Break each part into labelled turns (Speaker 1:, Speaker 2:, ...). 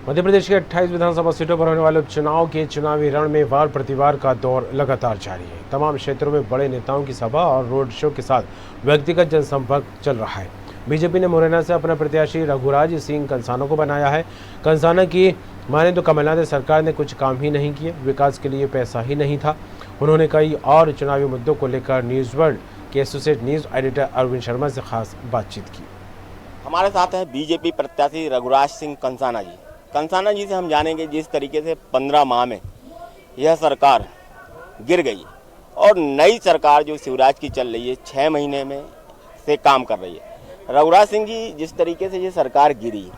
Speaker 1: मध्य प्रदेश के 28 विधानसभा सीटों पर होने वाले उपचुनाव के चुनावी रण में वार प्रतिवार का दौर लगातार जारी है। तमाम क्षेत्रों में बड़े नेताओं की सभा और रोड शो के साथ व्यक्तिगत जनसंपर्क चल रहा है। बीजेपी ने मुरैना से अपना प्रत्याशी रघुराज सिंह कंसाना को बनाया है। कंसाना की माने तो कमलनाथ सरकार ने कुछ काम ही नहीं किए, विकास के लिए पैसा ही नहीं था। उन्होंने कई और चुनावी मुद्दों को लेकर न्यूज़ वर्ल्ड के associate news editor Arvind Sharma से खास बातचीत की।
Speaker 2: हमारे साथ है बीजेपी प्रत्याशी रघुराज सिंह कंसाना जी। कंसाना जी से हम जानेंगे जिस तरीके से 15 माह में यह सरकार गिर गई और नई सरकार जो शिवराज की चल रही है 6 महीने में से काम कर रही है। रघुराज सिंह जी, जिस तरीके से ये सरकार गिरी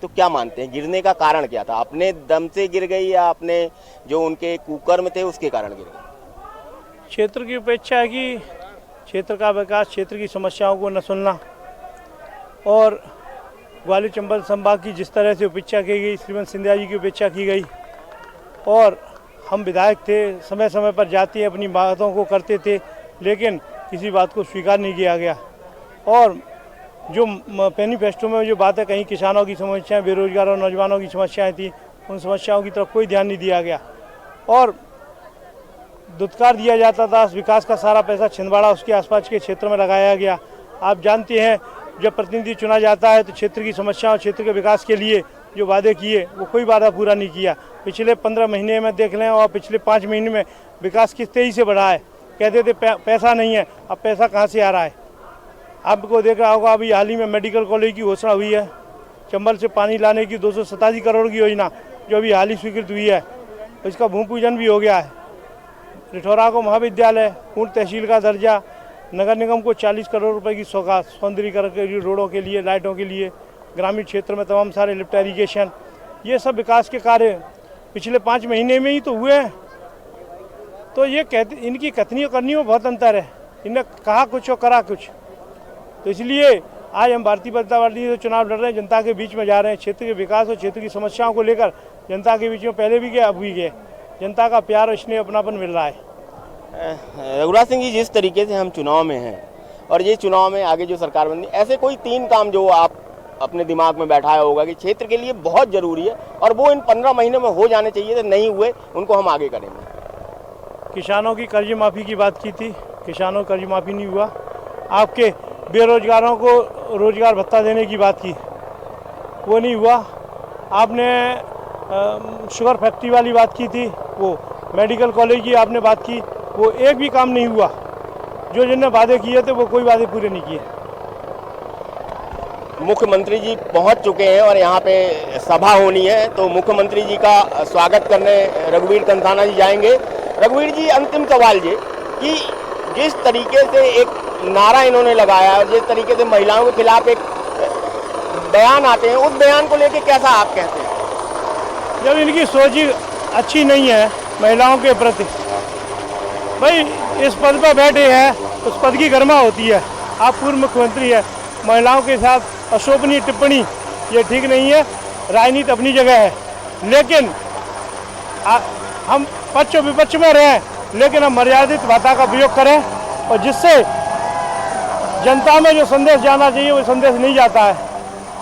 Speaker 2: तो क्या मानते हैं, गिरने का कारण क्या था? अपने दम से गिर गई या अपने जो उनके कुकर्म थे उसके कारण गिर गई?
Speaker 3: क्षेत्र की उपेक्षा है कि क्षेत्र का विकास, क्षेत्र की समस्याओं को न सुनना और ग्वालियर चंबल संभाग की जिस तरह से उपेक्षा की गई, श्रीमंत सिंधिया जी की उपेक्षा की गई और हम विधायक थे, समय समय पर जाते अपनी बातों को करते थे, लेकिन किसी बात को स्वीकार नहीं किया गया। और जो मैनिफेस्टो में जो बातें कहीं किसानों की समस्याएं, बेरोजगार और नौजवानों की समस्याएं थी, उन समस्याओं की तरफ कोई ध्यान नहीं दिया गया और दुत्कार दिया जाता था। विकास का सारा पैसा छिंदवाड़ा उसके आसपास के क्षेत्र में लगाया गया। आप जानते हैं, जब प्रतिनिधि चुना जाता है तो क्षेत्र की समस्याओं, क्षेत्र के विकास के लिए जो वादे किए वो कोई वादा पूरा नहीं किया। पिछले 15 महीने में देख लें और पिछले 5 महीने में विकास किस तेजी से बढ़ा है। कहते थे पैसा नहीं है, अब पैसा कहाँ से आ रहा है? आपको देख रहा होगा, अभी हाल ही में मेडिकल कॉलेज की घोषणा हुई है। चंबल से पानी लाने की 287 करोड़ की योजना जो अभी हाल ही स्वीकृत हुई है, इसका भूमि पूजन भी हो गया है। रिठौरा को महाविद्यालय, पूर्ण तहसील का दर्जा, नगर निगम को 40 करोड़ रुपए की सौगात, सौंदर्यीकरण के लिए, रोडों के लिए, लाइटों के लिए, ग्रामीण क्षेत्र में तमाम सारे लिफ्ट इरीगेशन, ये सब विकास के कार्य पिछले 5 महीने में ही तो हुए हैं। तो ये कहते, इनकी कथनी और करनी में बहुत अंतर है। इन्हें कहा कुछ और करा कुछ। तो इसलिए आज हम भारतीय जनता पार्टी से चुनाव लड़ रहे हैं, जनता के बीच में जा रहे हैं। क्षेत्र के विकास और क्षेत्र की समस्याओं को लेकर जनता के बीच में पहले भी गए, अब भी गए। जनता का प्यार और स्नेह, अपनापन मिल रहा है।
Speaker 2: रघुराज सिंह जी, जिस तरीके से हम चुनाव में हैं और ये चुनाव में आगे जो सरकार बनी, ऐसे कोई 3 काम जो आप अपने दिमाग में बैठाया होगा कि क्षेत्र के लिए बहुत ज़रूरी है और वो इन 15 महीनों में हो जाने चाहिए, तो नहीं हुए, उनको हम आगे करेंगे?
Speaker 3: किसानों की कर्ज माफ़ी की बात की थी, किसानों का कर्ज माफ़ी नहीं हुआ। आपके बेरोजगारों को रोजगार भत्ता देने की बात की, वो नहीं हुआ। आपने शुगर फैक्ट्री वाली बात की थी, वो मेडिकल कॉलेज की आपने बात की, वो एक भी काम नहीं हुआ। जो जिन्होंने वादे किए थे वो कोई वादे पूरे नहीं किए।
Speaker 2: मुख्यमंत्री जी पहुंच चुके हैं और यहाँ पे सभा होनी है, तो मुख्यमंत्री जी का स्वागत करने रघुवीर कंसाना जी जाएंगे। रघुवीर जी, अंतिम सवाल ये कि जिस तरीके से एक नारा इन्होंने लगाया, जिस तरीके से महिलाओं के खिलाफ एक बयान आते हैं, उस बयान को लेकर कैसा आप कहते हैं?
Speaker 3: जब इनकी सोच ही अच्छी नहीं है महिलाओं के प्रति, भाई इस पद पर बैठे हैं, उस पद की गरिमा होती है। आप पूर्व मुख्यमंत्री है, महिलाओं के साथ अशोभनीय टिप्पणी ये ठीक नहीं है। राजनीति अपनी जगह है, लेकिन हम पक्ष विपक्ष में रहें, लेकिन हम मर्यादित भाषा का प्रयोग करें और जिससे जनता में जो संदेश जाना चाहिए वो संदेश नहीं जाता है।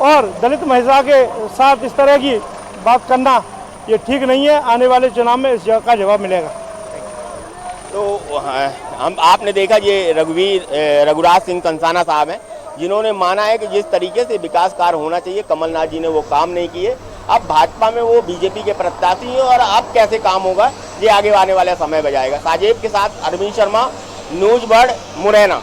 Speaker 3: और दलित महिला के साथ इस तरह की बात करना ये ठीक नहीं है। आने वाले चुनाव में इस का जवाब मिलेगा।
Speaker 2: तो हम आपने देखा, ये रघुराज सिंह कंसाना साहब हैं, जिन्होंने माना है कि जिस तरीके से विकास कार्य होना चाहिए कमलनाथ जी ने वो काम नहीं किए। अब भाजपा में वो बीजेपी के प्रत्याशी हैं और अब कैसे काम होगा ये आगे आने वाले समय बजाएगा। साजेब के साथ अरविंद शर्मा, न्यूज़ वर्ल्ड, मुरैना।